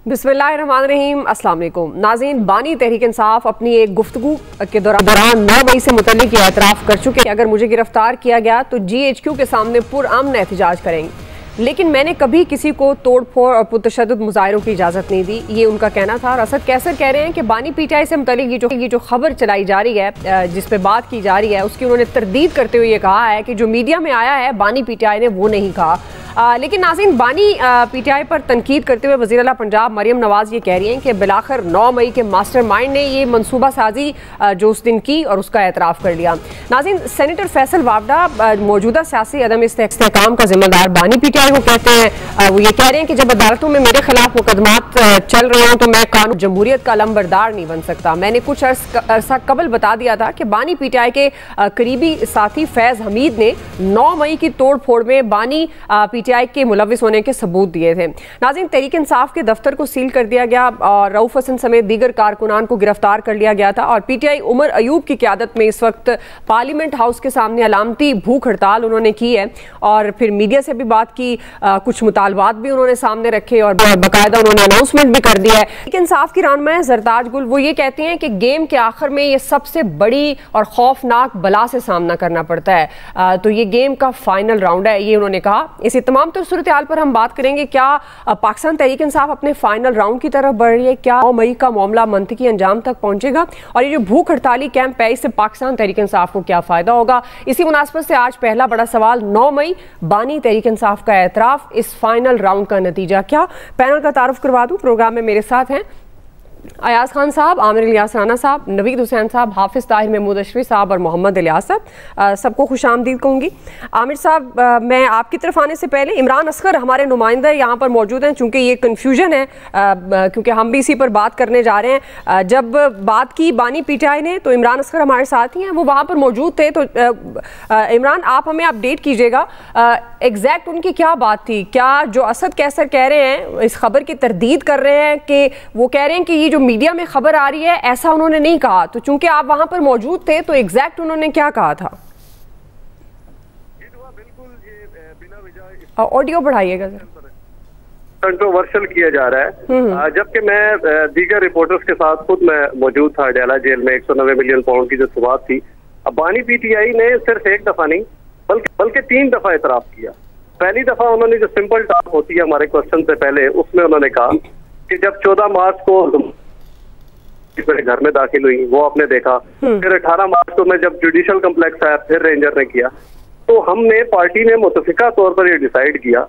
बिस्मिल्लाहिर्रहमानिर्रहीम, अस्सलाम वालेकुम नाज़रीन। बानी तहरीक इंसाफ अपनी एक गुफ्तगू के दौरान 9 मई से मुतल्लिक ये एतराफ़ कर चुके हैं अगर मुझे गिरफ्तार किया गया तो GHQ के सामने पुरअमन एहतजाज करेंगे, लेकिन मैंने कभी किसी को तोड़ फोड़ और पुरतशद्दुद मुजाहिरों की इजाज़त नहीं दी, ये उनका कहना था। और असद कैसर कह रहे हैं कि बानी PTI से मुतल्लिक ये जो खबर चलाई जा रही है, जिस पे बात की जा रही है, उसकी उन्होंने तरदीद करते हुए ये कहा है कि जो मीडिया में आया है बानी PTI ने वो नहीं कहा। लेकिन नाज़रीन, बानी PTI पर तनकीद करते हुए वज़ीर आला पंजाब मरियम नवाज़ ये कह रही हैं कि बिलाखिर 9 मई के मास्टरमाइंड ने ये मनसूबा साजी जो उस दिन की और उसका एतराफ़ कर लिया। नाज़रीन, सेनेटर फैसल वावडा मौजूदा सियासी अदम इस्तेहकाम का जिम्मेदार बानी PTI को कहते हैं। वो ये कह रहे हैं कि जब अदालतों में मेरे खिलाफ मुकदमात चल रहे हों तो मैं कानून जमहूरियत का अलंबरदार नहीं बन सकता। मैंने कुछ अर्सा कबल बता दिया था कि बानी PTI के करीबी साथी फैज़ हमीद ने 9 मई की तोड़ फोड़ में बानी PTI के मुलविस होने के सबूत दिए थे। नाज़रीन, तहरीक इंसाफ के दफ्तर को सील कर दिया गया और रऊफ हसन समेत दीगर कारकुनान को गिरफ्तार कर लिया गया था। और PTI उमर अयूब की क़यादत में इस वक्त पार्लियामेंट हाउस के सामने अलामती भूख हड़ताल उन्होंने की है और फिर मीडिया से भी बात की, कुछ मुतालबात भी उन्होंने सामने रखे और बाकायदा उन्होंने अनाउंसमेंट भी कर दिया है। तहरीक इंसाफ की रहनुमा जरताज गुल वो ये कहती हैं कि गेम के आखिर में ये सबसे बड़ी और खौफनाक बला से सामना करना पड़ता है, तो ये गेम का फाइनल राउंड है, ये उन्होंने कहा। इसी तमाम सूरत हाल पर हम बात करेंगे। क्या पाकिस्तान तहरीक इंसाफ अपने फाइनल राउंड की तरफ बढ़ रही है? क्या 9 मई का मामला मंतकी अंजाम तक पहुंचेगा? और ये जो भूख हड़ताली कैंप है, इससे पाकिस्तान तहरीक इंसाफ को क्या फायदा होगा? इसी मुनासबत से आज पहला बड़ा सवाल, 9 मई बानी तहरीक इंसाफ का एतराफ, इस फाइनल राउंड का नतीजा क्या? पैनल का तारुफ करवा दूं। प्रोग्राम में मेरे साथ हैं अयाज खान साहब, आमिर इलियास राना साहब, नवीद हुसैन साहब, हाफिज ताहिर महमूद अशरफी साहब और मोहम्मद इलियास साहब। सबको खुशामदीद कहूँगी। आमिर साहब, मैं आपकी तरफ आने से पहले इमरान असगर हमारे नुमाइंदा यहाँ पर मौजूद हैं, चूँकि ये कन्फ्यूजन है क्योंकि हम भी इसी पर बात करने जा रहे हैं। जब बात की बानी PTI ने तो इमरान असगर हमारे साथ ही हैं, वो वहाँ पर मौजूद थे। तो इमरान, आप हमें अपडेट कीजिएगा एग्जैक्ट उनकी क्या बात थी? क्या जो असद कैसर कह रहे हैं इस खबर की तरदीद कर रहे हैं कि वो कह रहे हैं कि ये जो मीडिया में खबर आ रही है ऐसा उन्होंने नहीं कहा, तो चूंकि आप वहां पर मौजूद थे तो एग्जैक्ट उन्होंने क्या कहा था? बिल्कुल ये बिना वजह ऑडियो बढ़ाइएगा सर। कंट्रोवर्शियल किया जा रहा है, जबकि मैं दीगर रिपोर्टर्स के साथ खुद मैं मौजूद था अडयाला जेल में। 190 मिलियन पाउंड की जो सुबात थी, अब बानी PTI ने सिर्फ एक दफा नहीं बल्कि 3 दफा एतराफ किया। पहली दफा उन्होंने जो सिंपल टॉक होती है हमारे क्वेश्चन से पहले, उसमें उन्होंने कहा कि जब 14 मार्च को मेरे घर में दाखिल हुई वो आपने देखा, फिर 18 मार्च को मैं जब जुडिशल कम्प्लेक्स आया फिर रेंजर ने किया, तो हमने पार्टी ने मुतफिका तौर पर ये डिसाइड किया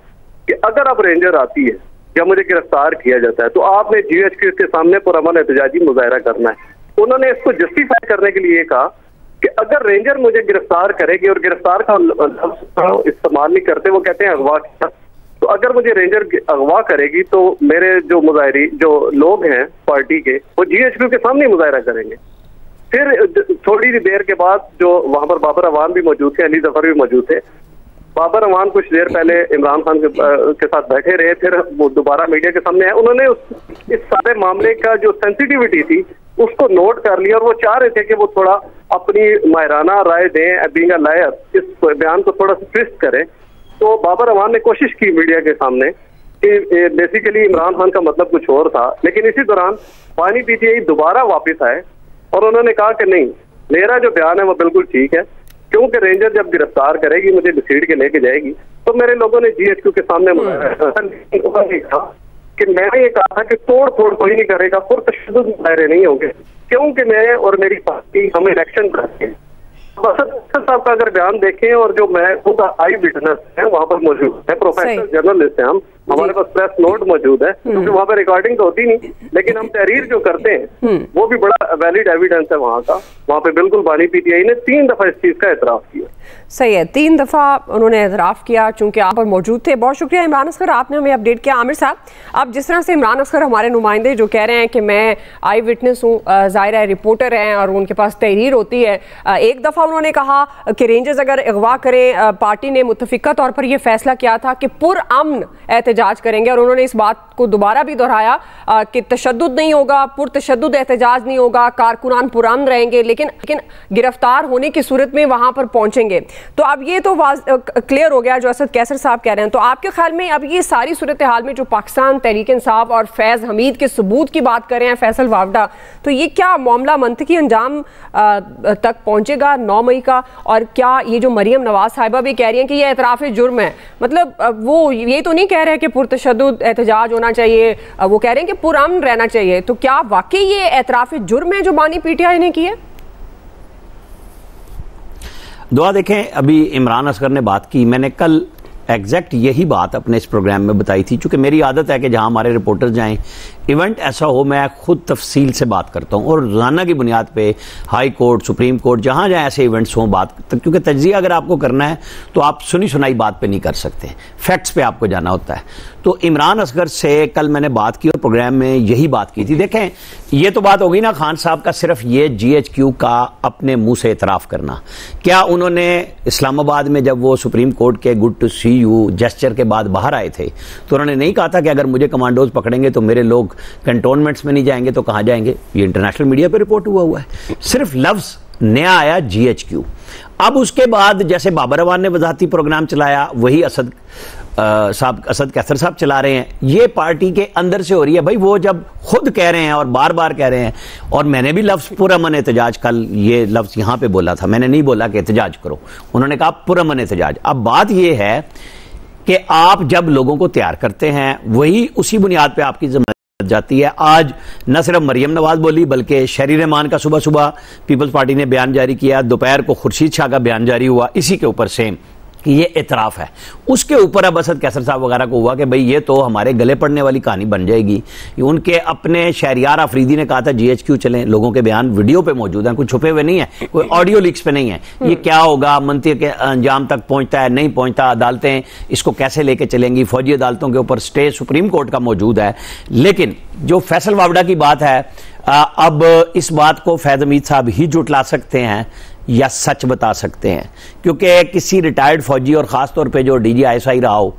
कि अगर अब रेंजर आती है या मुझे गिरफ्तार किया जाता है तो आपने GHQ के सामने पुरअमन एहतजाजी मुजाहरा करना है। उन्होंने इसको जस्टिफाई करने के लिए कहा कि अगर रेंजर मुझे गिरफ्तार करेगी, और गिरफ्तार का इस्तेमाल नहीं करते, वो कहते हैं अगवा किया, तो अगर मुझे रेंजर अगवा करेगी तो मेरे जो मुजाहिरी जो लोग हैं पार्टी के, वो GHQ के सामने मुजाहरा करेंगे। फिर थोड़ी देर के बाद जो वहां पर बाबर अवान भी मौजूद थे, अली जफर भी मौजूद थे। बाबर अवान कुछ देर पहले इमरान खान के साथ बैठे रहे, फिर वो दोबारा मीडिया के सामने आए। उन्होंने इस सारे मामले का जो सेंसिटिविटी थी उसको नोट कर लिया और वो चाह रहे थे कि वो थोड़ा अपनी माहिराना राय दें, बीइंग अ लॉयर, इस बयान को थोड़ा सा ट्विस्ट करें। तो बाबर अवान ने कोशिश की मीडिया के सामने कि बेसिकली इमरान खान का मतलब कुछ और था, लेकिन इसी दौरान बानी PTI दोबारा वापस आए और उन्होंने कहा कि नहीं, मेरा जो बयान है वो बिल्कुल ठीक है, क्योंकि रेंजर जब गिरफ्तार करेगी, मुझे घसीट के लेके जाएगी, तो मेरे लोगों ने GHQ के सामने कहा कि मैंने ये कहा था कि तोड़ फोड़ कोई नहीं करेगा, पुरतशद्दुद मुजाहरे नहीं होंगे, क्योंकि मैं और मेरी पार्टी हम इलेक्शन करते हैं। असद साहब का अगर बयान देखें, और जो मैं खुद आई विटनेस है वहाँ पर मौजूद है, प्रोफेशनल जर्नलिस्ट है हम, हमारे पास प्रेस नोट मौजूद है, क्योंकि वहाँ पर रिकॉर्डिंग तो होती नहीं, लेकिन हम तहरीर जो करते हैं वो भी बड़ा वैलिड एविडेंस है वहाँ का। वहाँ पे बिल्कुल बानी PTI ने 3 दफा इस चीज का एतराफ किया। सही है, 3 दफा उन्होंने एतराफ किया, चूंकि आप पर मौजूद थे। बहुत शुक्रिया इमरान असगर, आपने हमें अपडेट किया। आमिर साहब, अब जिस तरह से इमरान असगर हमारे नुमाइंदे जो कह रहे हैं कि मैं आई विटनेस हूँ, जाहिर है रिपोर्टर हैं और उनके पास तहरीर होती है। एक दफा उन्होंने कहा कि रेंजर्स अगर अगवा करें, पार्टी ने मुतफिका तौर पर यह फैसला किया था कि पुरअमन एहतजाज करेंगे, और उन्होंने इस बात को दोबारा भी दोहराया कि तशद्दुद नहीं होगा, पुरतशद्दुद एहतजाज नहीं होगा, कारकुनान पुरान रहेंगे, लेकिन गिरफ्तार होने की सूरत में वहां पर पहुंचेंगे। तो अब ये तो क्लियर हो गया जो असद कैसर साहब कह रहे हैं। तो आपके ख्याल में अब ये सारी सूरत हाल में जो पाकिस्तान तहरीक इंसाफ और फैज़ हमीद के सबूत की बात कर रहे हैं फैसल वावडा, तो ये क्या मामला मंतकी अंजाम तक पहुंचेगा 9 मई का? और क्या ये जो मरियम नवाज साहिबा भी कह रही हैं कि ये एतराफ़ जुर्म है, मतलब वो ये तो नहीं कह रहे कि पुरतशद्दुद एहतजाज होना चाहिए, वो कह रहे हैं कि पुरअमन रहना चाहिए, तो क्या वाकई ये एतराफ़ जुर्म है जो बानी पीटीआई ने की है? दुआ देखें, अभी इमरान असगर ने बात की, मैंने कल एग्जैक्ट यही बात अपने इस प्रोग्राम में बताई थी। चूंकि मेरी आदत है कि जहां हमारे रिपोर्टर जाएं, इवेंट ऐसा हो, मैं खुद तफसील से बात करता हूं और रोजाना की बुनियाद पे हाई कोर्ट, सुप्रीम कोर्ट, जहां जहां ऐसे इवेंट्स हों बात, क्योंकि तज्जिया अगर आपको करना है तो आप सुनी सुनाई बात पे नहीं कर सकते, फैक्ट्स पे आपको जाना होता है। तो इमरान असगर से कल मैंने बात की और प्रोग्राम में यही बात की थी। देखें, ये तो बात हो गई ना खान साहब का सिर्फ ये GHQ का अपने मुंह से इतराफ करना। क्या उन्होंने इस्लामाबाद में जब वो सुप्रीम कोर्ट के good to see you gesture के बाद बाहर आए थे तो उन्होंने नहीं कहा था कि अगर मुझे कमांडोज पकड़ेंगे तो मेरे लोग कंटोनमेंट्स में नहीं जाएंगे तो कहां जाएंगे? ये इंटरनेशनल मीडिया पे रिपोर्ट हुआ है। सिर्फ लफ्ज नया आया GHQ। अब उसके बाद जैसे बाबर अवान ने वजाहती प्रोग्राम चलाया, वही असद कैसर साहब चला रहे हैं। ये पार्टी के अंदर से हो रही है भाई। वो जब खुद कह रहे हैं और बार बार कह रहे हैं, और मैंने भी लफ्ज पुरअमन एहतजाज, कल ये लफ्ज यहां पे बोला था, मैंने नहीं बोला कि एहतजाज करो, उन्होंने कहा पुरअमन एहतजाज। अब बात यह है कि आप जब लोगों को तैयार करते हैं, वही उसी बुनियाद पर आपकी जिम्मेदारी जाती है। आज न सिर्फ मरियम नवाज बोली, बल्कि शहरी रहमान का सुबह सुबह पीपल्स पार्टी ने बयान जारी किया, दोपहर को खुर्शीद शाह का बयान जारी हुआ इसी के ऊपर सेम कि ये इतराफ है। उसके ऊपर अब असद कैसर साहब वगैरह को हुआ कि भाई ये तो हमारे गले पड़ने वाली कहानी बन जाएगी। उनके अपने शहरियार अफरीदी ने कहा था GHQ चलें, लोगों के बयान वीडियो पे मौजूद हैं, कुछ छुपे हुए नहीं है, कोई ऑडियो लीक्स पे नहीं है। ये क्या होगा, मंत्री के अंजाम तक पहुंचता है नहीं पहुंचता, अदालतें इसको कैसे लेके चलेंगी, फौजी अदालतों के ऊपर स्टे सुप्रीम कोर्ट का मौजूद है। लेकिन जो फैसल वावडा की बात है, अब इस बात को फैज हमीद साहब ही जुटला सकते हैं या सच बता सकते हैं, क्योंकि किसी रिटायर्ड फौजी और खासतौर पे जो DG ISI रहा हो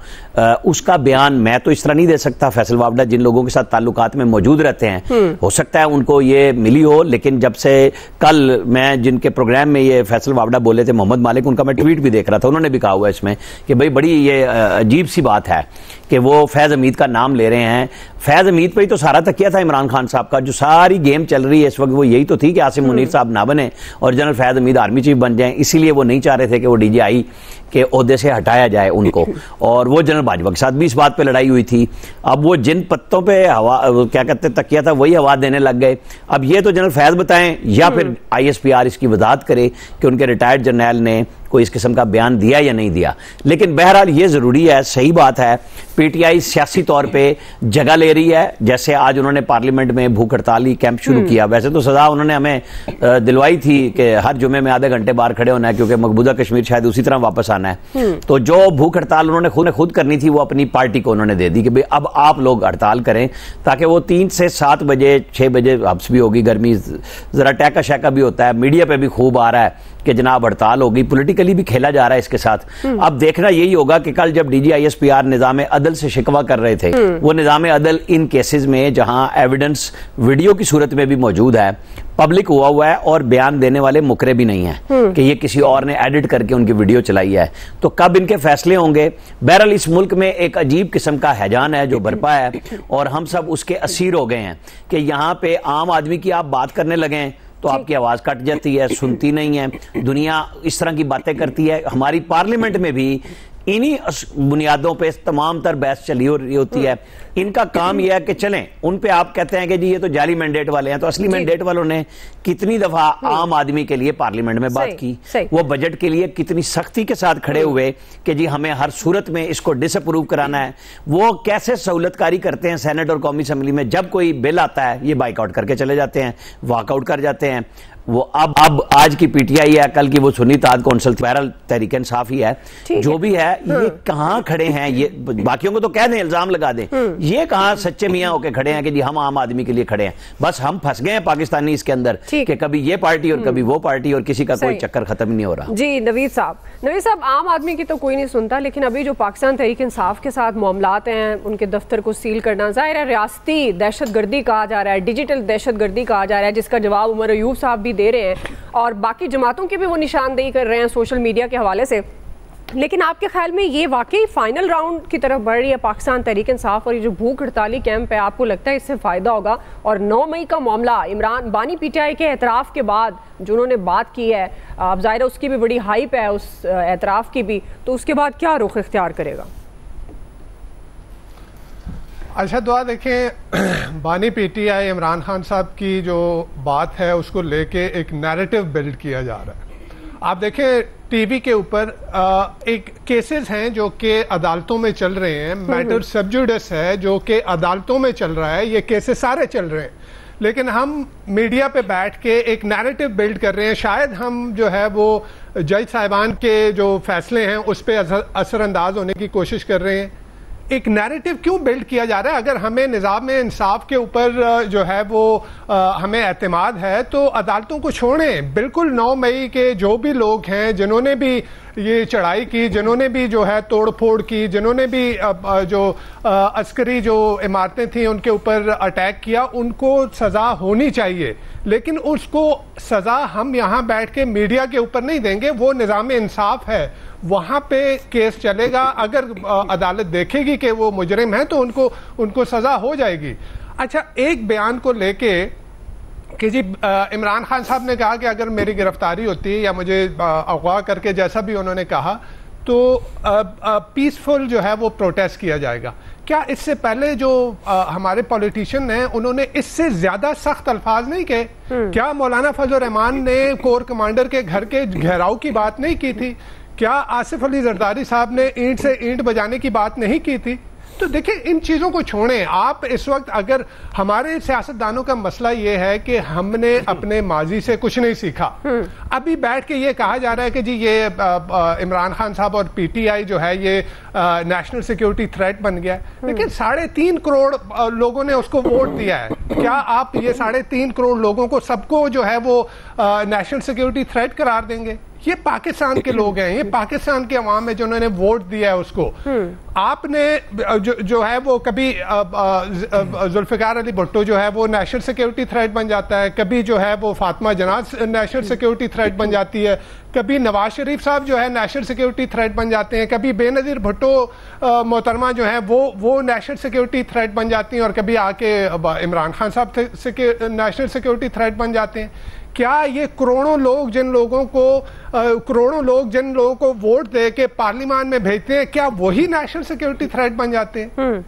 उसका बयान मैं तो इस तरह नहीं दे सकता। फैसल वावडा जिन लोगों के साथ ताल्लुकात में मौजूद रहते हैं, हो सकता है उनको ये मिली हो, लेकिन जब से कल मैं जिनके प्रोग्राम में ये फैसल वावडा बोले थे, मोहम्मद मालिक, उनका मैं ट्वीट भी देख रहा था, उन्होंने भी कहा हुआ इसमें कि भाई बड़ी ये अजीब सी बात है कि वो फैज हमीद का नाम ले रहे हैं। फैज हमीद पर ही तो सारा तकिया था इमरान खान साहब का। जो सारी गेम चल रही है इस वक्त वो यही तो थी कि आसिम मुनीर साहब ना बने और general Faiz Hamid army chief बन जाएं, इसीलिए वो नहीं चाह रहे थे कि वो DGI के ओहदे से हटाया जाए उनको। और वो जनरल बाजवा के साथ भी इस बात पे लड़ाई हुई थी। अब वो जिन पत्तों पे हवा क्या कहते तकिया था वही हवा देने लग गए। अब ये तो जनरल फैज बताएं या फिर ISPR इसकी वजाहत करे कि उनके रिटायर्ड जर्नैल ने कोई इस किस्म का बयान दिया या नहीं दिया। लेकिन बहरहाल ये जरूरी है, सही बात है, PTI सियासी तौर पे जगह ले रही है। जैसे आज उन्होंने पार्लियामेंट में भूख हड़ताली कैंप शुरू किया। वैसे तो सजा उन्होंने हमें दिलवाई थी कि हर जुमे में आधे घंटे बाहर खड़े होना है, क्योंकि मकबूजा कश्मीर शायद उसी तरह वापस आना है। तो जो भूख हड़ताल उन्होंने खुद करनी थी वो अपनी पार्टी को उन्होंने दे दी कि भाई अब आप लोग हड़ताल करें, ताकि वो 3 से 7 बजे 6 बजे हब्स भी होगी, गर्मी जरा टैका शैका भी होता है, मीडिया पे भी खूब आ रहा है कि जनाब हड़ताल होगी, पॉलिटिकली भी खेला जा रहा है इसके साथ। अब देखना यही होगा कि कल जब DG ISPR निजाम अदल से शिकवा कर रहे थे, वो निजाम अदल इन केसेस में जहां एविडेंस वीडियो की सूरत में भी मौजूद है, पब्लिक हुआ है और बयान देने वाले मुकरे भी नहीं है कि ये किसी और ने एडिट करके उनकी वीडियो चलाई है, तो कब इनके फैसले होंगे। बहरहाल इस मुल्क में एक अजीब किस्म का हैजान है जो बरपा है और हम सब उसके असीर हो गए हैं कि यहां पे आम आदमी की आप बात करने लगे तो आपकी आवाज कट जाती है, सुनती नहीं है, दुनिया इस तरह की बातें करती है। हमारी पार्लियामेंट में भी इन्हीं बुनियादों पे तमाम तर बहस चली हो रही होती है। इनका काम यह है कि चलें, उन पे आप कहते हैं कि जी ये तो जाली मैंडेट वाले हैं, तो असली मैंडेट वालों ने कितनी दफा आम आदमी के लिए पार्लियामेंट में बात की, वो बजट के लिए कितनी सख्ती के साथ खड़े हुए कि जी हमें हर सूरत में इसको डिसअप्रूव कराना है। वो कैसे सहूलतकारी करते हैं सेनेट और कौमी असेंबली में, जब कोई बिल आता है ये बाइकआउट करके चले जाते हैं, वॉकआउट कर जाते हैं। वो अब आज की पीटीआई है, कल की वो सुन्नी इत्तेहाद कौंसिल, बहरहाल तहरीक इंसाफ ही है, जो भी है। ये कहाँ खड़े हैं? ये बाकियों को तो कह दें, इल्जाम लगा दें, ये कहाँ सच्चे मियाँ होके खड़े हैं कि जी हम आम आदमी के लिए खड़े हैं? बस हम फंस गए हैं पाकिस्तानी इसके अंदर कि कभी ये पार्टी और कभी वो पार्टी, और किसी का कोई चक्कर खत्म नहीं हो रहा। जी नवीद साहब, आम आदमी की तो कोई नहीं सुनता, लेकिन अभी जो पाकिस्तान तहरीक इंसाफ के साथ मामलात हैं, उनके दफ्तर को सील करना, जाहिर है रियासती दहशतगर्दी कहा जा रहा है, डिजिटल दहशतगर्दी कहा जा रहा है, जिसका जवाब उमर अयूब साहब भी दे रहे हैं और बाकी जमातों की भी वो निशानदेही कर रहे हैं सोशल मीडिया के हवाले से। लेकिन आपके ख्याल में ये वाकई फाइनल राउंड की तरफ बढ़ रही है पाकिस्तान तहरीक इंसाफ, और ये जो भूख हड़ताली कैंप है, आपको लगता है इससे फ़ायदा होगा? और 9 मई का मामला, इमरान बानी पीटीआई के एतराफ़ के बाद जो उन्होंने बात की है, अब ज़ाहिर है उसकी भी बड़ी हाइप है, उस एतराफ़ की भी, तो उसके बाद क्या रुख इख्तियार करेगा? अच्छा दुआ देखें, बानी पीटीआई इमरान खान साहब की जो बात है उसको लेके एक नैरेटिव बिल्ड किया जा रहा है। आप देखें टीवी के ऊपर एक केसेस हैं जो कि अदालतों में चल रहे हैं, मैटर सब जुडिस है जो कि अदालतों में चल रहा है, ये केसेस सारे चल रहे हैं, लेकिन हम मीडिया पे बैठ के एक नैरेटिव बिल्ड कर रहे हैं। शायद हम जो है वो जज साहिबान के जो फैसले हैं उस पर असरअंदाज होने की कोशिश कर रहे हैं। एक नैरेटिव क्यों बिल्ड किया जा रहा है? अगर हमें निज़ाम इंसाफ के ऊपर जो है वो हमें एतमाद है तो अदालतों को छोड़ें। बिल्कुल 9 मई के जो भी लोग हैं जिन्होंने भी ये चढ़ाई की, जिन्होंने भी जो है तोड़ फोड़ की, जिन्होंने भी जो अस्करी जो इमारतें थी उनके ऊपर अटैक किया, उनको सज़ा होनी चाहिए, लेकिन उसको सज़ा हम यहाँ बैठ के मीडिया के ऊपर नहीं देंगे। वो निज़ाम इंसाफ है, वहाँ पे केस चलेगा। अगर अदालत देखेगी कि वो मुजरिम है तो उनको सज़ा हो जाएगी। अच्छा, एक बयान को लेके कि जी इमरान खान साहब ने कहा कि अगर मेरी गिरफ्तारी होती है या मुझे अगवा करके जैसा भी उन्होंने कहा तो पीसफुल जो है वो प्रोटेस्ट किया जाएगा। क्या इससे पहले जो हमारे पॉलिटिशियन हैं उन्होंने इससे ज्यादा सख्त अल्फाज नहीं कहे? क्या मौलाना फजल रहमान ने कोर कमांडर के घर के घेराव की बात नहीं की थी? क्या आसिफ अली जरदारी साहब ने ईंट से ईंट बजाने की बात नहीं की थी? तो देखिए, इन चीजों को छोड़ें। आप इस वक्त अगर हमारे सियासतदानों का मसला ये है कि हमने अपने माजी से कुछ नहीं सीखा, अभी बैठ के ये कहा जा रहा है कि जी ये इमरान खान साहब और पीटीआई जो है ये नेशनल सिक्योरिटी थ्रेट बन गया है। लेकिन 3.5 करोड़ लोगों ने उसको वोट दिया है। क्या आप ये 3.5 करोड़ लोगों को सबको जो है वो नेशनल सिक्योरिटी थ्रेट करार देंगे? ये पाकिस्तान के लोग हैं, ये पाकिस्तान के अवाम है जिन्होंने वोट दिया है उसको। आपने जो है वो कभी जुल्फिकार अली भुट्टो जो है वो नेशनल सिक्योरिटी थ्रेट बन जाता है, कभी जो है वो Fatima Jinnah's national security threat बन जाती है, कभी नवाज शरीफ साहब जो है नेशनल सिक्योरिटी थ्रेट बन जाते हैं, कभी बेनजीर भुट्टो मोहतरमा जो है वो नेशनल सिक्योरिटी थ्रेट बन जाती हैं, और कभी आके इमरान खान साहब नेशनल सिक्योरिटी थ्रेट बन जाते हैं। क्या ये करोड़ों लोग जिन लोगों को वोट दे के पार्लियामान में भेजते हैं, क्या वही नेशनल सिक्योरिटी थ्रेट बन जाते हैं?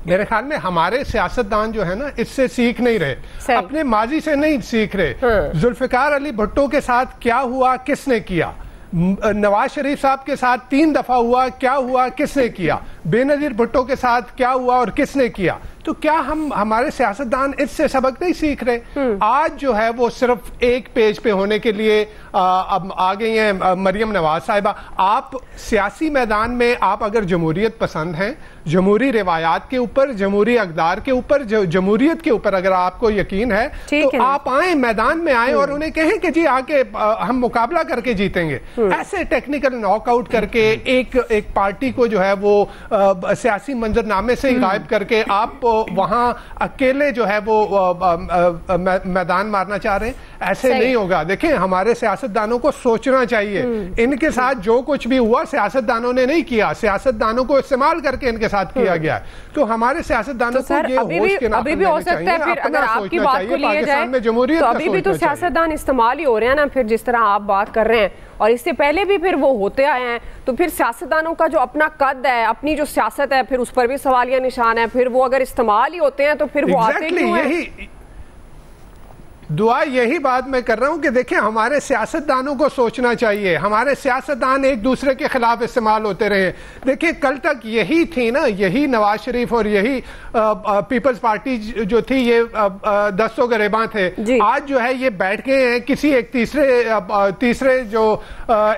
मेरे ख्याल में हमारे सियासतदान जो है ना इससे सीख नहीं रहे, अपने माजी से नहीं सीख रहे। जुल्फिकार अली भुट्टो के साथ क्या हुआ, किसने किया? नवाज शरीफ साहब के साथ 3 दफा हुआ, क्या हुआ, किसने किया? बेनजीर भुट्टो के साथ क्या हुआ और किसने किया? तो क्या हमारे सियासतदान इससे सबक नहीं सीख रहे? आज जो है वो सिर्फ एक पेज पे होने के लिए अब आ गई हैं मरियम नवाज साहिबा। आप सियासी मैदान में आप अगर जमहूरियत पसंद हैं, जमहूरी रिवायात के ऊपर, जमहूरी अक़दार के ऊपर, जमहूरियत के ऊपर अगर आपको यकीन है तो आप आए, मैदान में आए और उन्हें कहें कि जी आके हम मुकाबला करके जीतेंगे। ऐसे टेक्निकल नॉकआउट करके एक पार्टी को जो है वो सियासी मंजरनामे से ही गायब करके आप वहां अकेले जो है वो मैदान मारना चाह रहे हैं, ऐसे नहीं होगा। देखें, हमारे सियासतदानों को सोचना चाहिए। इनके साथ जो कुछ भी हुआ सियासतदानों ने नहीं किया, सियासतदानों को इस्तेमाल करके इनके साथ किया गया है। तो हमारे सियासतदानों को ये होश के अभी भी हो सकता है, फिर अगर आपकी बात को लिया जाए तो अभी भी तो सियासतदान इस्तेमाल ही हो रहे हैं ना, फिर जिस तरह आप बात कर रहे हैं, और इससे पहले भी फिर वो होते आए हैं। तो फिर सियासतदानों का जो अपना कद है, अपनी जो सियासत है, फिर उस पर भी सवालिया निशान है। फिर वो अगर इस्तेमाल ही होते हैं तो फिर वो आते क्यों हैं? दुआ यही बात मैं कर रहा हूं कि देखिए हमारे सियासतदानों को सोचना चाहिए, हमारे सियासतदान एक दूसरे के खिलाफ इस्तेमाल होते रहे। देखिए कल तक यही थी ना, यही नवाज शरीफ और यही पीपल्स पार्टी जो थी, ये दस्तों गरेबां थे। आज जो है ये बैठ गए हैं किसी एक तीसरे जो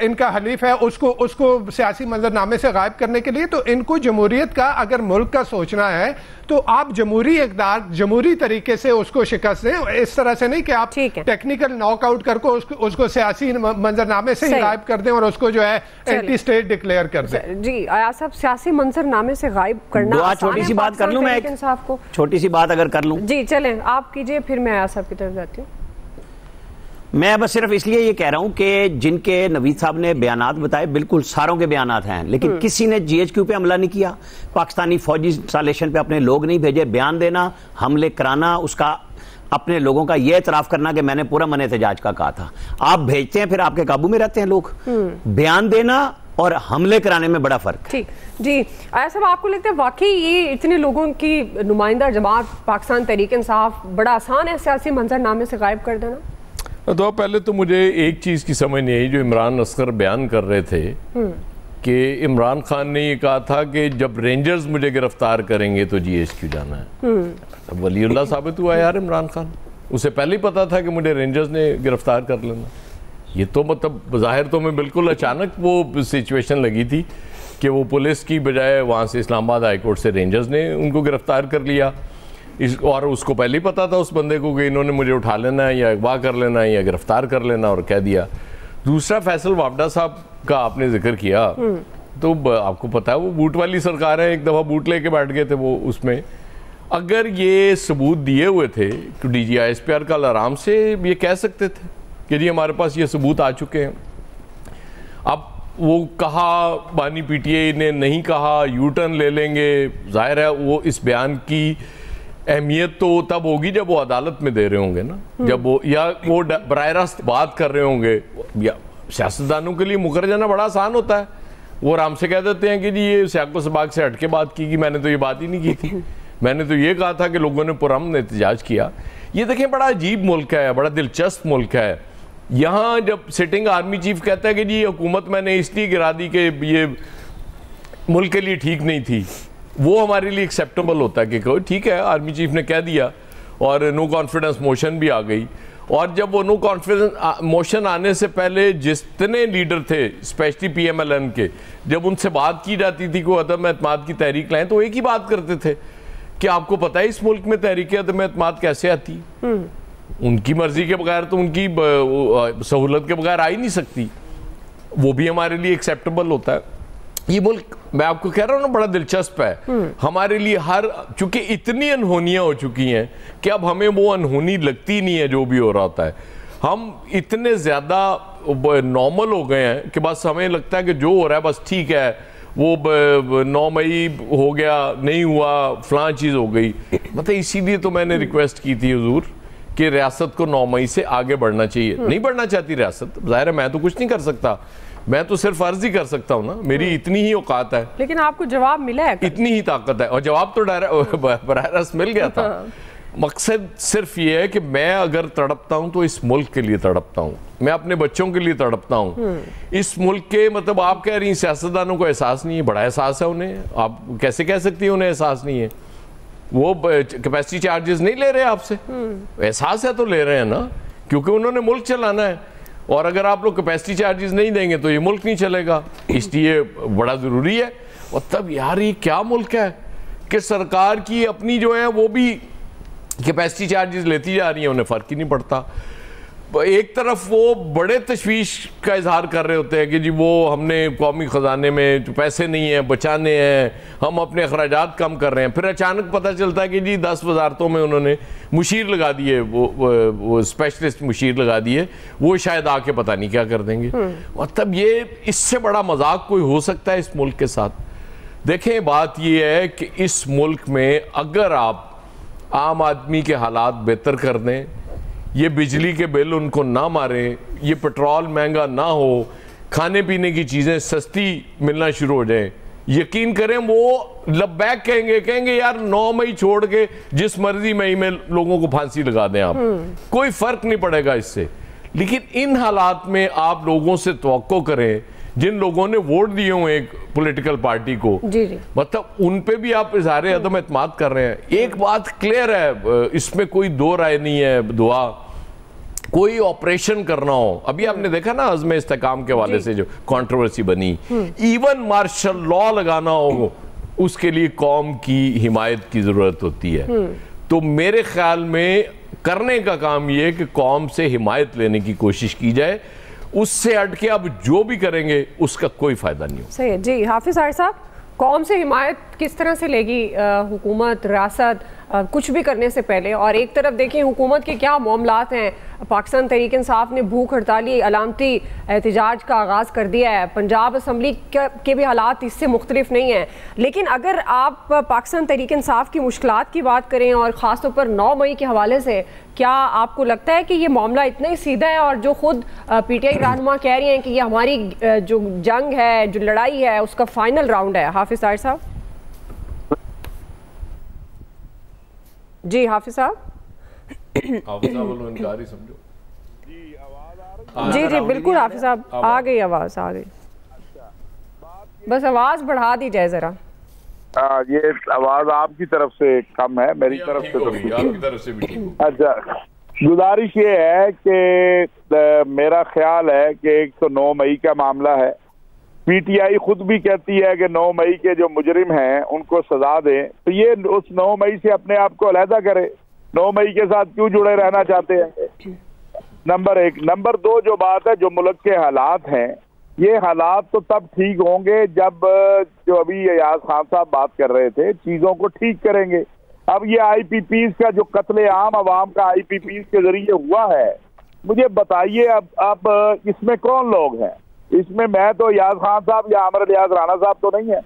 इनका हलीफ है उसको सियासी मंजरनामे से गायब करने के लिए। तो इनको जमहूरियत का, अगर मुल्क का सोचना है तो आप जमहूरी इक़दार जमहूरी तरीके से उसको शिकस्त दें, इस तरह से नहीं कि आप टेक्निकल नॉकआउट करके उसको सियासी मंजरनामे से ही गायब कर दें और उसको जो है एंटी स्टेट डिक्लेयर कर दें। जी आया साहब, सियासी मंजरनामे से गायब करना, छोटी सी बात कर लूं मैं, छोटी सी बात अगर कर लूं जी, चलें आप कीजिए, फिर मैं आया साहब की तरफ जाती हूँ। मैं बस सिर्फ इसलिए ये कह रहा हूं कि जिनके नवीद साहब ने बयानात बताए बिल्कुल सारों के बयानात हैं, लेकिन किसी ने जीएचक्यू पे हमला नहीं किया, पाकिस्तानी फौजी इंस्टॉलेशन पे अपने लोग नहीं भेजे। बयान देना, हमले कराना, उसका अपने लोगों का ये एतराफ करना कि मैंने पूरा मन एहतजाज का कहा था। आप भेजते हैं, फिर आपके काबू में रहते हैं लोग। बयान देना और हमले कराने में बड़ा फर्क। ठीक जी आया साहब, आपको लगता है वाकई ये इतने लोगों की नुमाइंदा जमात पाकिस्तान तहरीक इंसाफ बड़ा आसान है सियासी मंजरनामे से गायब कर देना? तो पहले तो मुझे एक चीज़ की समझ नहीं आई, जो इमरान असगर बयान कर रहे थे कि इमरान खान ने ये कहा था कि जब रेंजर्स मुझे गिरफ्तार करेंगे तो जीएचक्यू जाना है। अब वलीउल्लाह साबित हुआ यार इमरान खान, उसे पहले ही पता था कि मुझे रेंजर्स ने गिरफ्तार कर लेना। ये तो मतलब ज़ाहिर तो मैं बिल्कुल अचानक वो सिचुएशन लगी थी कि वो पुलिस की बजाय वहाँ से इस्लामाबाद हाईकोर्ट से रेंजर्स ने उनको गिरफ्तार कर लिया। और उसको पहले ही पता था उस बंदे को कि इन्होंने मुझे उठा लेना है या अगवा कर लेना है या गिरफ्तार कर लेना, और कह दिया। दूसरा, फैसल वापडा साहब का आपने जिक्र किया, तो आपको पता है वो बूट वाली सरकार है, एक दफ़ा बूट लेके बैठ गए थे वो उसमें। अगर ये सबूत दिए हुए थे तो DGI-SPR कल आराम से ये कह सकते थे कि जी हमारे पास ये सबूत आ चुके हैं। अब वो कहा, बानी PTI ने नहीं कहा, यू टर्न ले लेंगे। जाहिर है वो इस बयान की अहमियत तो तब होगी जब वो अदालत में दे रहे होंगे ना, जब वो या वो बराह रास्त बात कर रहे होंगे। या सियासतदानों के लिए मुकर जाना बड़ा आसान होता है, वो आराम से कह देते हैं कि जी ये सियाको सबाक से हट के बात की, मैंने तो ये बात ही नहीं की थी, मैंने तो ये कहा था कि लोगों ने पुरअमन एहतजाज किया। ये देखें बड़ा अजीब मुल्क है, बड़ा दिलचस्प मुल्क है। यहाँ जब सिटिंग आर्मी चीफ कहता है कि जी हुकूमत मैंने इसलिए गिरा दी कि ये मुल्क के लिए ठीक नहीं थी, वो हमारे लिए एक्सेप्टेबल होता है कि ठीक है आर्मी चीफ ने कह दिया, और नो कॉन्फिडेंस मोशन भी आ गई। और जब वो नो कॉन्फिडेंस मोशन आने से पहले जितने लीडर थे, स्पेशली PMLN के, जब उनसे बात की जाती थी कोई अदम एतमाद की तहरीक लाएं, तो एक ही बात करते थे कि आपको पता है इस मुल्क में तहरीक अदम एतमाद कैसे आती, उनकी मर्जी के बगैर तो उनकी सहूलत के बगैर आ ही नहीं सकती। वो भी हमारे लिए एक्सेप्टेबल होता है। ये मुल्क, मैं आपको कह रहा हूँ ना, बड़ा दिलचस्प है हमारे लिए। हर चूंकि इतनी अनहोनियां हो चुकी हैं कि अब हमें वो अनहोनी लगती नहीं है जो भी हो रहा होता है। हम इतने ज़्यादा नॉर्मल हो गए हैं कि बस हमें लगता है कि जो हो रहा है बस ठीक है, वो 9 मई हो गया, नहीं हुआ, फलां चीज़ हो गई। मतलब इसीलिए तो मैंने रिक्वेस्ट की थी हुजूर कि रियासत को 9 मई से आगे बढ़ना चाहिए। नहीं बढ़ना चाहती रियासत, ज़ाहिर है मैं तो कुछ नहीं कर सकता, मैं तो सिर्फ अर्ज ही कर सकता हूँ ना, मेरी इतनी ही औकात है। लेकिन आपको जवाब मिला है, इतनी ही ताकत है, और जवाब तो बराह रास्त मिल गया था। मकसद सिर्फ ये है कि मैं अगर तड़पता हूँ तो इस मुल्क के लिए तड़पता हूँ, मैं अपने बच्चों के लिए तड़पता हूँ। इस मुल्क के, मतलब आप कह रही हैं सियासतदानों को एहसास नहीं है, बड़ा एहसास है उन्हें। आप कैसे कह सकती हैं उन्हें एहसास नहीं है? वो कैपेसिटी चार्जेस नहीं ले रहे आपसे, एहसास है तो ले रहे हैं ना, क्योंकि उन्होंने मुल्क चलाना है। और अगर आप लोग कैपेसिटी चार्जेस नहीं देंगे तो ये मुल्क नहीं चलेगा, इसलिए बड़ा ज़रूरी है। और तब यार ये क्या मुल्क है कि सरकार की अपनी जो है वो भी कैपेसिटी चार्जेस लेती जा रही है, उन्हें फ़र्क ही नहीं पड़ता। एक तरफ वो बड़े तशवीश का इजहार कर रहे होते हैं कि जी वो हमने कौमी ख़जाने में जो पैसे नहीं हैं बचाने हैं, हम अपने अखराजात कम कर रहे हैं। फिर अचानक पता चलता है कि जी 10 वजारतों में उन्होंने मुशीर लगा दिए, वो स्पेशलिस्ट मुशीर लगा दिए, वो शायद आके पता नहीं क्या कर देंगे। मतलब ये इससे बड़ा मजाक कोई हो सकता है इस मुल्क के साथ? देखें बात ये है कि इस मुल्क में अगर आप आम आदमी के हालात बेहतर कर दें, ये बिजली के बिल उनको ना मारें, ये पेट्रोल महंगा ना हो, खाने पीने की चीज़ें सस्ती मिलना शुरू हो जाएं, यकीन करें वो लबैक कहेंगे यार 9 मई छोड़ के जिस मर्जी मई में लोगों को फांसी लगा दें आप, कोई फर्क नहीं पड़ेगा इससे। लेकिन इन हालात में आप लोगों से तवक्को करें जिन लोगों ने वोट दिए हुए एक पॉलिटिकल पार्टी को, जी। मतलब उन पे भी आप इज़हार अदम एतमाद कर रहे हैं। एक बात क्लियर है, इसमें कोई दो राय नहीं है दुआ, कोई ऑपरेशन करना हो, अभी आपने देखा ना अज़्म इस्तेकाम के हवाले से जो कंट्रोवर्सी बनी, इवन मार्शल लॉ लगाना हो उसके लिए कौम की हिमायत की जरूरत होती है। तो मेरे ख्याल में करने का काम ये है कि कौम से हिमायत लेने की कोशिश की जाए, उससे हट के अब जो भी करेंगे उसका कोई फायदा नहीं हो। सही है जी। हाफिज साहब, कौम से हिमायत किस तरह से लेगी हुकूमत, रियासत कुछ भी करने से पहले? और एक तरफ देखिए हुकूमत के क्या मामलात हैं, पाकिस्तान तहरीक इंसाफ ने भूख हड़ताली अलामती एहतजाज का आगाज़ कर दिया है, पंजाब असम्बली के भी हालात इससे मुख्तलिफ नहीं हैं। लेकिन अगर आप पाकिस्तान तहरीक इंसाफ की मुश्किलात की बात करें और ख़ासतौर पर 9 मई के हवाले से, क्या आपको लगता है कि ये मामला इतना ही सीधा है और जो खुद PTI रहनुमा कह रही हैं कि ये हमारी जो जंग है, जो लड़ाई है, उसका फाइनल राउंड है? हाफिज साहब जी। हाफिज साहब इनकारी समझो जी बिल्कुल। हाफिज साहब आ गई, आवाज़ आ गई, बस आवाज़ बढ़ा दी जाए ज़रा। ये आवाज़ आपकी तरफ से कम है, मेरी तरफ से तो आपकी तरफ से भी ठीक। अच्छा, गुजारिश ये है कि मेरा ख्याल है कि एक तो 9 मई का मामला है, PTI खुद भी कहती है कि 9 मई के जो मुजरिम हैं उनको सजा दें, तो ये उस 9 मई से अपने आप को अलहदा करे। 9 मई के साथ क्यों जुड़े रहना चाहते हैं? नंबर 1। नंबर 2, जो बात है, जो मुल्क के हालात हैं, ये हालात तो तब ठीक होंगे जब जो अभी अयाज खान साहब बात कर रहे थे, चीज़ों को ठीक करेंगे। अब ये IPPs का जो कत्ले आम अवाम का IPPs के जरिए हुआ है, मुझे बताइए अब इसमें कौन लोग हैं? इसमें मैं तो अयाज खान साहब या आमिर इलियास राणा साहब तो नहीं है।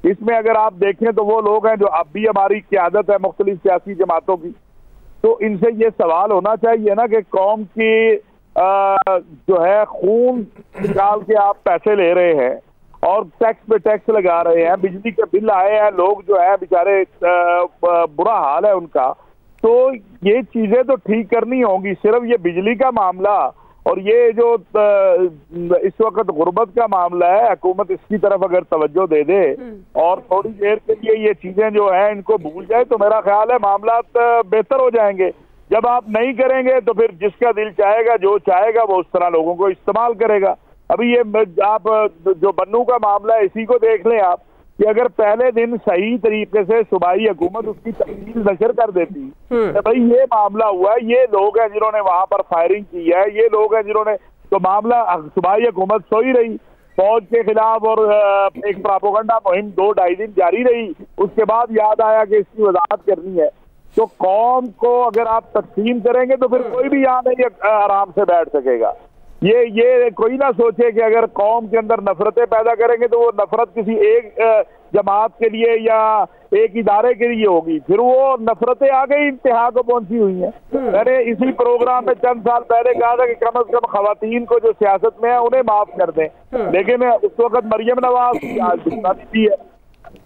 इसमें अगर आप देखें तो वो लोग हैं जो अब भी हमारी क़यादत है मुख्तलिफ सियासी जमातों की। तो इनसे ये सवाल होना चाहिए ना कि कौम की जो है खून निकाल के आप पैसे ले रहे हैं और टैक्स पे टैक्स लगा रहे हैं, बिजली के बिल आए हैं, लोग जो है बेचारे बुरा हाल है उनका। तो ये चीजें तो ठीक करनी होंगी। सिर्फ ये बिजली का मामला और ये जो इस वक्त गुर्बत का मामला है, हुकूमत इसकी तरफ अगर तवज्जो दे दे और थोड़ी देर के लिए ये चीजें जो है इनको भूल जाए, तो मेरा ख्याल है मामला बेहतर हो जाएंगे। जब आप नहीं करेंगे तो फिर जिसका दिल चाहेगा, जो चाहेगा, वो उस तरह लोगों को इस्तेमाल करेगा। अभी ये आप जो बन्नू का मामला है, इसी को देख लें आप कि अगर पहले दिन सही तरीके से सूबाई हुकूमत उसकी तफसील नशर कर देती तो भाई ये मामला हुआ है, ये लोग हैं जिन्होंने वहां पर फायरिंग की है, ये लोग हैं जिन्होंने, तो मामला सूबाई हुकूमत सोई रही, फौज के खिलाफ और एक प्रोपेगेंडा मुहिम 2-2.5 दिन जारी रही। उसके बाद याद आया कि इसकी वजाहत करनी है। तो कौम को अगर आप तकसीम करेंगे तो फिर कोई भी यहाँ नहीं आराम से बैठ सकेगा। ये कोई ना सोचे कि अगर कौम के अंदर नफरतें पैदा करेंगे तो वो नफरत किसी एक जमात के लिए या एक इदारे के लिए होगी, फिर वो नफरतें आ गई इंतहा को पहुंची हुई हैं। मैंने इसी प्रोग्राम में चंद साल पहले कहा था कि कम से कम खवातीन को जो सियासत में है उन्हें माफ कर दें, लेकिन उस वक्त मरियम नवाज थी है,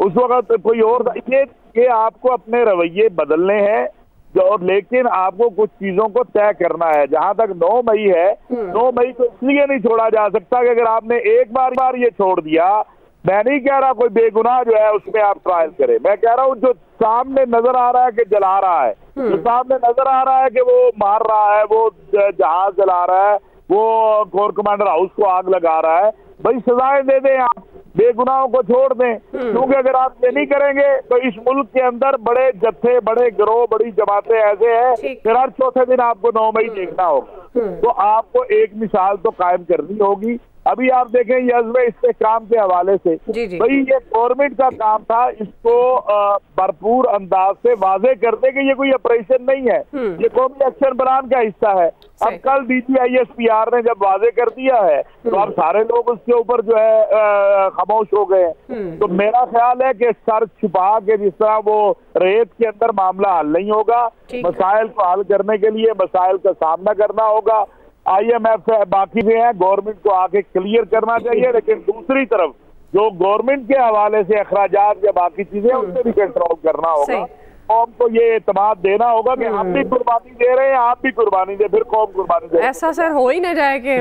उस वक्त कोई और। ये आपको अपने रवैये बदलने हैं और लेकिन आपको कुछ चीजों को तय करना है। जहां तक 9 मई है, 9 मई को इसलिए नहीं छोड़ा जा सकता कि अगर आपने एक बार ये छोड़ दिया, मैं नहीं कह रहा कोई बेगुनाह जो है उसमें आप ट्रायल करें, मैं कह रहा हूँ जो सामने नजर आ रहा है कि जला रहा है, जो सामने नजर आ रहा है कि वो मार रहा है, वो जहाज जला रहा है, वो कोर कमांडर हाउस को आग लगा रहा है, भाई सजाएं दे दें, आप बेगुनाहों को छोड़ दें। क्योंकि अगर आप ये नहीं करेंगे तो इस मुल्क के अंदर बड़े जत्थे, बड़े गिरोह, बड़ी जमातें ऐसे हैं, फिर हर चौथे दिन आपको 9 मई देखना होगा। तो आपको एक मिसाल तो कायम करनी होगी। अभी आप देखें ये अज़्म इस्तेहकाम के हवाले से भाई ये गवर्नमेंट का काम था, इसको भरपूर अंदाज से वाजे कर दे कि ये कोई ऑपरेशन नहीं है, ये कौमी एक्शन प्लान का हिस्सा है। अब कल DGISPR ने जब वाजे कर दिया है तो अब सारे लोग उसके ऊपर जो है खामोश हो गए। तो मेरा ख्याल है कि सर छुपा के जिस तरह वो रेत के अंदर मामला हल नहीं होगा, मसाइल को हल करने के लिए मसाइल का सामना करना होगा। IMF बाकी भी हैं, गवर्नमेंट को आके क्लियर करना चाहिए, लेकिन दूसरी तरफ जो गवर्नमेंट के हवाले से अखराजात या बाकी चीजें उससे भी कंट्रोल करना होगा। कौम को ये एतमाद देना होगा कि हम भी कुर्बानी दे रहे हैं, आप भी कुर्बानी दे, फिर कौम कुर्बानी दे। ऐसा सर हो ही ना जाए कि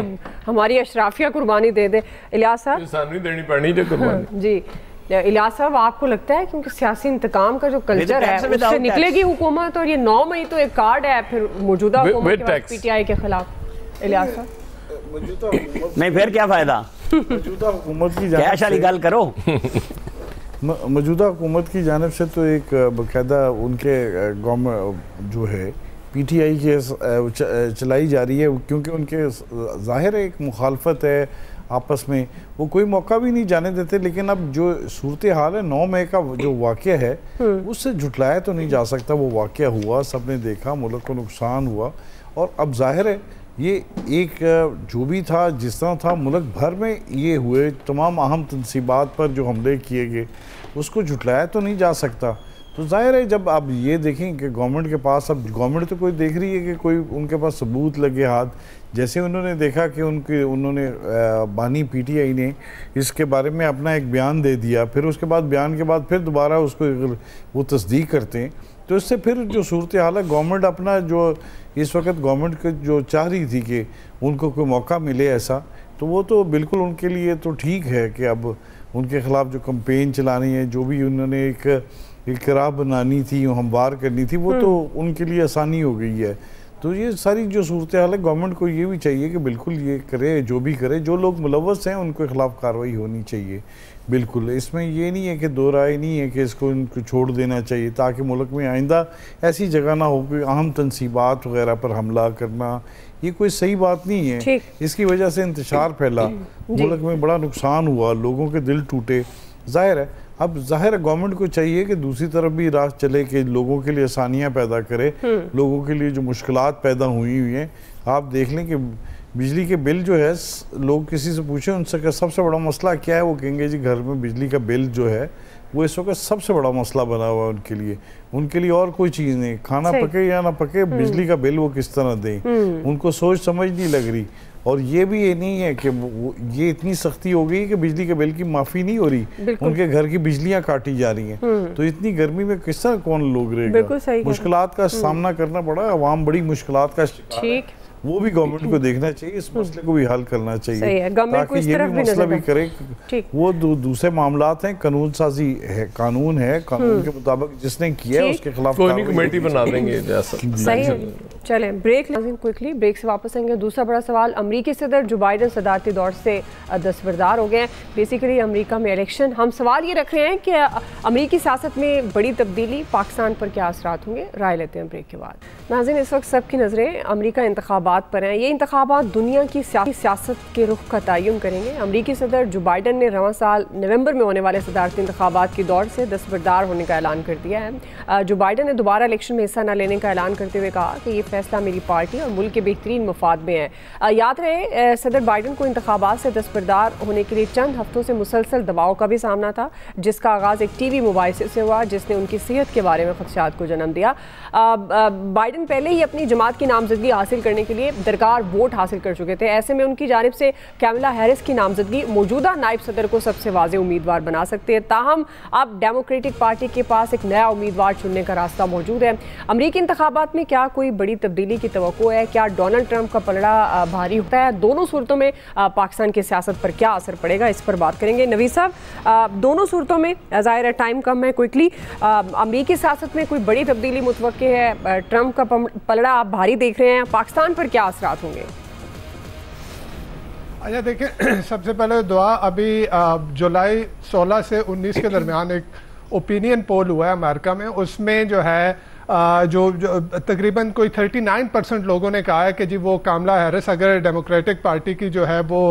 हमारी अशराफिया कुर्बानी दे दे। इलियास साहब देनी पड़नी जो कुर्बानी। जी इलियास साहब, आपको लगता है क्योंकि सियासी इंतकाम का जो कल्चर है उससे निकलेगी हुकूमत, और ये 9 मई तो एक कार्ड है फिर मौजूदा PTI के खिलाफ? इलियास साहब नहीं, फिर क्या फायदा? मौजूदा हुकूमत की कैश वाली गल करो। मौजूदा हुकूमत की जानिब से तो एक बाकायदा उनके गवर्नमेंट जो है PTI के चलाई जा रही है, क्योंकि उनके ज़ाहिर है एक मुखालफत है आपस में, वो कोई मौका भी नहीं जाने देते। लेकिन अब जो सूरत हाल है 9 मई का जो वाक़या है उससे झुटलाया तो नहीं जा सकता। वो वाक़या हुआ, सबने देखा, मुल्क को नुकसान हुआ, और अब ज़ाहिर है ये एक जो भी था जिस तरह था मुल्क भर में ये हुए तमाम अहम तनसीबात पर जो हमले किए गए उसको झुटलाया तो नहीं जा सकता। तो जाहिर है जब आप ये देखें कि गवर्नमेंट के पास, अब गवर्नमेंट तो कोई देख रही है कि कोई उनके पास सबूत लगे हाथ, जैसे उन्होंने देखा कि उन्होंने बानी PTI ने इसके बारे में अपना एक बयान दे दिया, फिर उसके बाद बयान के बाद फिर दोबारा उसको वो तस्दीक करते हैं, तो इससे फिर जो सूरत हाल है गवर्नमेंट अपना जो इस वक्त गवर्नमेंट जो चाह रही थी कि उनको कोई मौका मिले ऐसा, तो वो तो बिल्कुल उनके लिए तो ठीक है कि अब उनके ख़िलाफ़ जो कंपेन चलानी है, जो भी उन्होंने एक राह बनानी थी, हमवार करनी थी, वो तो उनके लिए आसानी हो गई है। तो ये सारी जो सूरत हाल है गवर्नमेंट को ये भी चाहिए कि बिल्कुल ये करे, जो भी करे, जो लोग मुलव्वस हैं उनके ख़िलाफ़ कार्रवाई होनी चाहिए। बिल्कुल इसमें ये नहीं है कि दो राय नहीं है कि इसको इनको छोड़ देना चाहिए, ताकि मुल्क में आइंदा ऐसी जगह ना हो कि अहम तनसीबात वगैरह पर हमला करना, ये कोई सही बात नहीं है। इसकी वजह से इंतशार फैला, मुल्क में बड़ा नुकसान हुआ, लोगों के दिल टूटे। जाहिर है अब गवर्नमेंट को चाहिए कि दूसरी तरफ भी राह चले कि लोगों के लिए आसानियाँ पैदा करे, लोगों के लिए जो मुश्किलात पैदा हुई हैं। आप देख लें कि बिजली के बिल जो है, लोग किसी से पूछें उनसे सबसे बड़ा मसला क्या है, वो कहेंगे जी घर में बिजली का बिल जो है वो इस वक्त सबसे बड़ा मसला बना हुआ है उनके लिए और कोई चीज़ नहीं। खाना पके या ना पके, बिजली का बिल वो किस तरह दें, उनको सोच समझ नहीं लग रही। और ये भी ये नहीं है कि ये इतनी सख्ती हो गई कि बिजली के बिल की माफ़ी नहीं हो रही, उनके घर की बिजलियां काटी जा रही हैं। तो इतनी गर्मी में किस तरह कौन लोग रहेगा, मुश्किलात का सामना करना पड़ा, अवाम बड़ी मुश्किलात का शिकार है। वो भी गवर्नमेंट को देखना चाहिए, इस मसले को भी हल करना चाहिए, ताकि ये भी मसला भी करे। वो दूसरे मामलात हैं, कानून साजी है, कानून है, कानून के मुताबिक जिसने किया है उसके खिलाफ कमेटी बना देंगे। सही है, चलें ब्रेक क्विकली, ब्रेक से वापस आएंगे। दूसरा बड़ा सवाल, अमरीकी सदर जो बाइडन सदारती दौर से दस्तबरदार हो गए हैं, बेसिकली अमरीका में इलेक्शन, हम सवाल ये रख रहे हैं कि अमरीकी सियासत में बड़ी तब्दीली पाकिस्तान पर क्या असरात होंगे, राय लेते हैं ब्रेक के बाद। नाज़रीन, इस वक्त सबकी नज़रें अमरीका इंतखाबात पर हैं। ये इंतखाबात दुनिया की सियासत के रुख का तयन करेंगे। अमरीकी सदर जो बाइडन ने रवां साल नवंबर में होने वाले सदारती इंतखाबात के दौर से दस्तबरदार होने का ऐलान कर दिया है। जो बाइडन ने दोबारा इलेक्शन में हिस्सा न लेने का ऐलान करते हुए कहा कि ये फैसला मेरी पार्टी और मुल्क के बेहतरीन मफाद में है। याद रहे सदर बाइडन को इंतखाबात से दस्तबरदार होने के लिए चंद हफ्तों से मुसलसल दबाव का भी सामना था, जिसका आगाज़ एक TV मुबाहिसे से हुआ जिसने उनकी सेहत के बारे में खदशात को जन्म दिया। बाइडन पहले ही अपनी जमात की नामजदगी हासिल करने के लिए दरकार वोट हासिल कर चुके थे। ऐसे में उनकी जानिब से कैमला हैरिस की नामजदगी मौजूदा नायब सदर को सबसे वाज़े उम्मीदवार बना सकते हैं। ताहम अब डेमोक्रेटिक पार्टी के पास एक नया उम्मीदवार चुनने का रास्ता मौजूद है। अमरीकी इंतखाबात में क्या कोई बड़ी तब्दीली की तवक्को है? क्या डोनाल्ड ट्रंप का पलड़ा भारी होता है? दोनों सूरतों में पाकिस्तान की सियासत पर क्या असर पड़ेगा, इस पर बात करेंगे। नवीद साहब, दोनों सूरतों में ज़ाहिर है टाइम कम है, क्विकली अमरीकी सियासत में कोई बड़ी तब्दीली मुतवक्के है, ट्रंप का पलड़ा आप भारी देख रहे हैं, पाकिस्तान पर क्या असरात होंगे? अच्छा देखिए, सबसे पहले दुआ, अभी जुलाई 16 से 19 के दरमियान एक ओपिनियन पोल हुआ है अमेरिका में, उसमें जो है जो तकरीबन कोई 39% लोगों ने कहा है कि जी वो कामला हैरिस अगर डेमोक्रेटिक पार्टी की जो है वो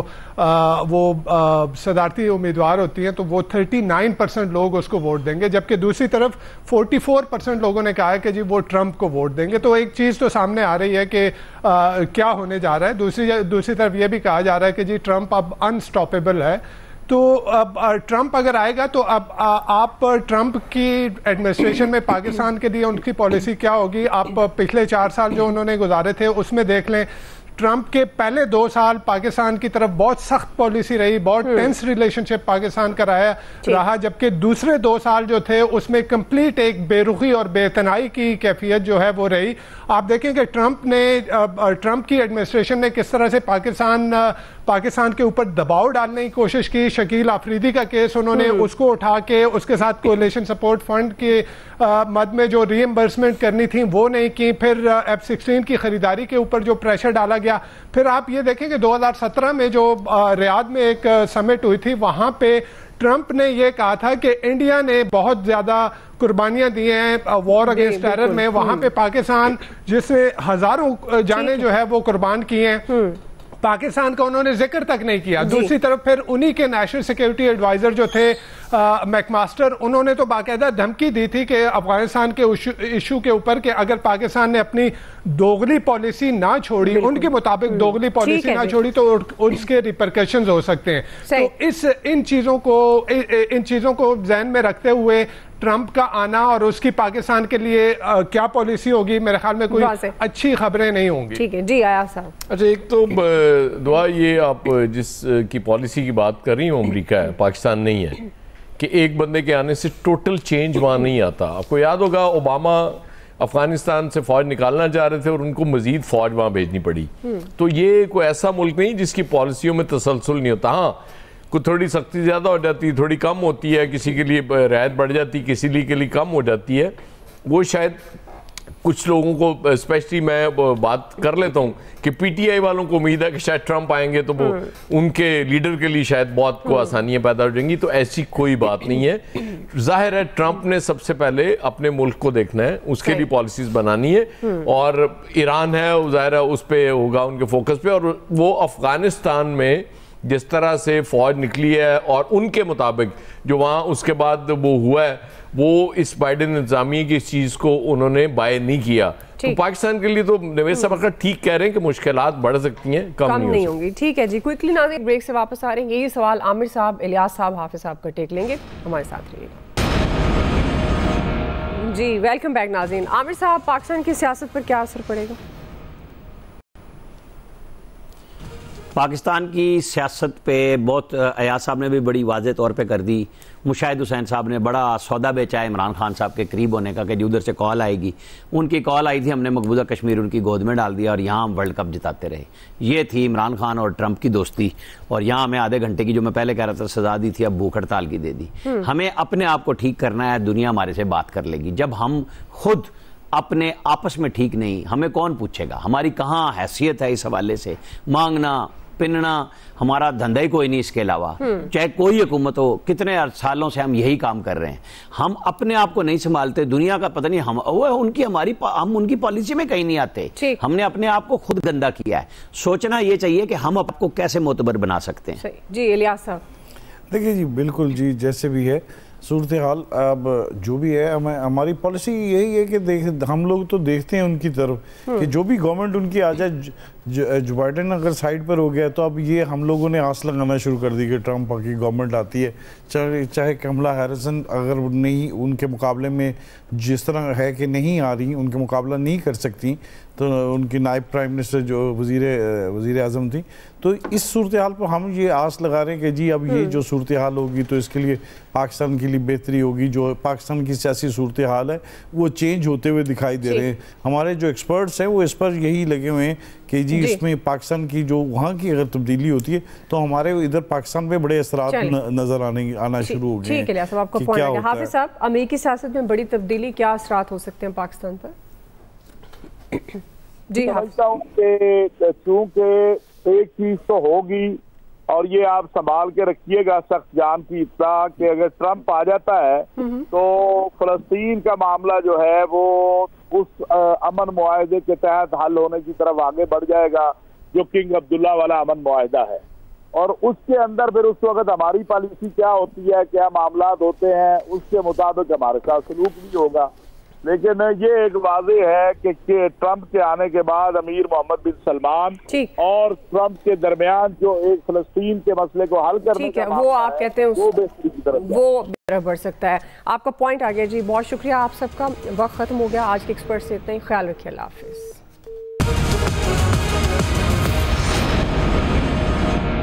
सदारती उम्मीदवार होती हैं तो वो 39% लोग उसको वोट देंगे, जबकि दूसरी तरफ 44% लोगों ने कहा है कि जी वो ट्रंप को वोट देंगे। तो एक चीज़ तो सामने आ रही है कि क्या होने जा रहा है। दूसरी तरफ ये भी कहा जा रहा है कि जी ट्रंप अब अनस्टॉपेबल है। तो अब ट्रंप अगर आएगा तो अब आप ट्रंप की एडमिनिस्ट्रेशन में पाकिस्तान के लिए उनकी पॉलिसी क्या होगी? आप पिछले 4 साल जो उन्होंने गुजारे थे उसमें देख लें, ट्रंप के पहले 2 साल पाकिस्तान की तरफ बहुत सख्त पॉलिसी रही, बहुत टेंस रिलेशनशिप पाकिस्तान का रहा, जबकि दूसरे 2 साल जो थे उसमें कंप्लीट एक बेरुखी और बेतनाई की कैफियत जो है वो रही। आप देखें कि ट्रंप की एडमिनिस्ट्रेशन ने किस तरह से पाकिस्तान के ऊपर दबाव डालने की कोशिश की। शकील आफरीदी का केस उन्होंने उसको उठा के उसके साथ कोalition सपोर्ट फंड के मद में जो रीएम्बर्समेंट करनी थी वो नहीं की। फिर F-16 की खरीदारी के ऊपर जो प्रेशर डाला गया। फिर आप ये देखें कि 2017 में जो रियाद में एक समिट हुई थी, वहां पे ट्रंप ने ये कहा था कि इंडिया ने बहुत ज्यादा कुर्बानियां दी हैं वॉर अगेंस्ट टेरर में। वहां पे पाकिस्तान जिसने हजारों जाने जो है वो कुर्बान की हैं, पाकिस्तान का उन्होंने जिक्र तक नहीं किया। दूसरी तरफ फिर उन्हीं के नेशनल सिक्योरिटी एडवाइजर जो थे मैकमास्टर, उन्होंने तो बाकायदा धमकी दी थी कि अफगानिस्तान के इशू के ऊपर कि अगर पाकिस्तान ने अपनी दोगली पॉलिसी ना छोड़ी, उनके मुताबिक दोगली पॉलिसी ना छोड़ी, तो उसके रिपरकशंस हो सकते हैं। तो इन चीजों को ज़हन में रखते हुए ट्रंप का आना और उसकी पाकिस्तान के लिए क्या पॉलिसी होगी, मेरे ख्याल में कोई अच्छी खबरें नहीं होंगी। ठीक है जी आया साहब। अच्छा, एक तो दुआ ये आप जिस की पॉलिसी की बात कर रही हो अमेरिका है, पाकिस्तान नहीं है, कि एक बंदे के आने से टोटल चेंज वहाँ नहीं आता। आपको याद होगा ओबामा अफगानिस्तान से फौज निकालना चाह रहे थे और उनको मजीद फौज वहाँ भेजनी पड़ी। तो ये कोई ऐसा मुल्क नहीं जिसकी पॉलिसियों में तसलसल नहीं होता। हाँ, कुछ थोड़ी सख्ती ज़्यादा हो जाती है, थोड़ी कम होती है, किसी के लिए रियायत बढ़ जाती है, किसी के लिए कम हो जाती है। वो शायद कुछ लोगों को, स्पेशली मैं बात कर लेता हूँ कि पीटीआई वालों को उम्मीद है कि शायद ट्रंप आएंगे तो वो उनके लीडर के लिए शायद बहुत को आसानियां पैदा हो जाएंगी। तो ऐसी कोई बात नहीं है। जाहिर है ट्रंप ने सबसे पहले अपने मुल्क को देखना है, उसके लिए पॉलिसीज बनानी है। और ईरान है, जाहिर है उस पर होगा उनके फोकस पे। और वो अफगानिस्तान में जिस तरह से फौज निकली है और उनके मुताबिक जो वहाँ उसके बाद वो हुआ है, वो इस बाइडेन इंतजामिया की इस चीज़ को उन्होंने बाय नहीं किया। तो पाकिस्तान के लिए तो नवेद साहब ठीक कह रहे हैं कि मुश्किलात बढ़ सकती हैं, कम नहीं होंगी। ठीक है जी, क्विकली नाज़रीन ब्रेक से वापस आ रहे हैं। यही सवाल आमिर साहब, इलियास साहब, हाफिज साहब का टेक लेंगे, हमारे साथ रहिएगा जी। वेलकम बैक नाज़रीन। आमिर साहब, पाकिस्तान की सियासत पर क्या असर पड़ेगा? पाकिस्तान की सियासत पे बहुत अयाज साहब ने भी बड़ी वाज़ेह तौर पे कर दी। मुशाहिद हुसैन साहब ने बड़ा सौदा बेचा है इमरान खान साहब के करीब होने का, कि उधर से कॉल आएगी। उनकी कॉल आई थी, हमने मकबूजा कश्मीर उनकी गोद में डाल दिया और यहाँ हम वर्ल्ड कप जिताते रहे। ये थी इमरान खान और ट्रंप की दोस्ती। और यहाँ हमें आधे घंटे की, जो मैं पहले कह रहा था, सजा दी थी, अब भूख हड़ताल की दे दी। हमें अपने आप को ठीक करना है, दुनिया हमारे से बात कर लेगी। जब हम खुद अपने आपस में ठीक नहीं, हमें कौन पूछेगा? हमारी कहाँ हैसियत है इस हवाले से? मांगना पिनना हमारा धंधा ही कोई नहीं इसके अलावा। चाहे कोई हुकूमत हो, कितने सालों से हम यही काम कर रहे हैं। हम अपने आप को नहीं संभालते, दुनिया का पता नहीं, हम उनकी पॉलिसी में कहीं नहीं आते। हमने अपने आप को खुद गंदा किया है। सोचना ये चाहिए कि हम आपको कैसे मोतबर बना सकते हैं। जी इलियास साहब। देखिए जी, बिल्कुल जी, जैसे भी है सूरत हाल, अब जो भी है, हमारी पॉलिसी यही है कि हम लोग तो देखते हैं उनकी तरफ कि जो भी गवर्नमेंट उनकी आ जाए, जो बाइडेन अगर साइड पर हो गया तो अब ये हम लोगों ने आस लगाना शुरू कर दी कि ट्रंप की गवर्नमेंट आती है। चाहे कमला हैरिसन अगर नहीं उनके मुकाबले में जिस तरह है कि नहीं आ रही, उनके मुकाबला नहीं कर सकती, तो उनकी नायब प्राइम मिनिस्टर जो वज़ीर आज़म थी, तो इस सूरत हाल पर हम ये आस लगा रहे हैं कि जी अब ये जो सूरत हाल होगी तो इसके लिए पाकिस्तान के लिए बेहतरी होगी। जो पाकिस्तान की सियासी सूरत हाल है वो चेंज होते हुए दिखाई दे रहे हैं। हमारे जो एक्सपर्ट्स हैं वो इस पर यही लगे हुए हैं कि जी इसमें पाकिस्तान की जो वहाँ की अगर तब्दीली होती है तो हमारे इधर पाकिस्तान में बड़े असरात नजर आना शुरू हो गए। ठीक है, आपका पॉइंट है। हाफिज साहब, अमेरिकी सियासत में बड़ी तब्दीली, क्या असरात हो सकते हैं पाकिस्तान पर? जी समझता हूँ कि चूंकि एक चीज तो होगी और ये आप संभाल के रखिएगा सख्त जान की इत्तला कि अगर ट्रंप आ जाता है तो फलस्तीन का मामला जो है वो उस अमन मुआहदे के तहत हल होने की तरफ आगे बढ़ जाएगा जो किंग अब्दुल्ला वाला अमन मुआहदा है। और उसके अंदर फिर उस वक्त हमारी पॉलिसी क्या होती है, क्या मामला होते हैं, उसके मुताबिक हमारे साथ सलूक भी होगा। लेकिन ये एक वाज़ेह है कि ट्रंप के आने के बाद अमीर मोहम्मद बिन सलमान और ट्रंप के दरमियान जो एक फलस्तीन के मसले को हल करने का वो आप कहते हैं वो बेहतरी की तरफ बढ़ सकता है। आपका पॉइंट आ गया जी, बहुत शुक्रिया आप सबका। वक्त खत्म हो गया, आज के एक्सपर्ट से इतना ही। ख्याल रखिए, अल्लाह हाफिज।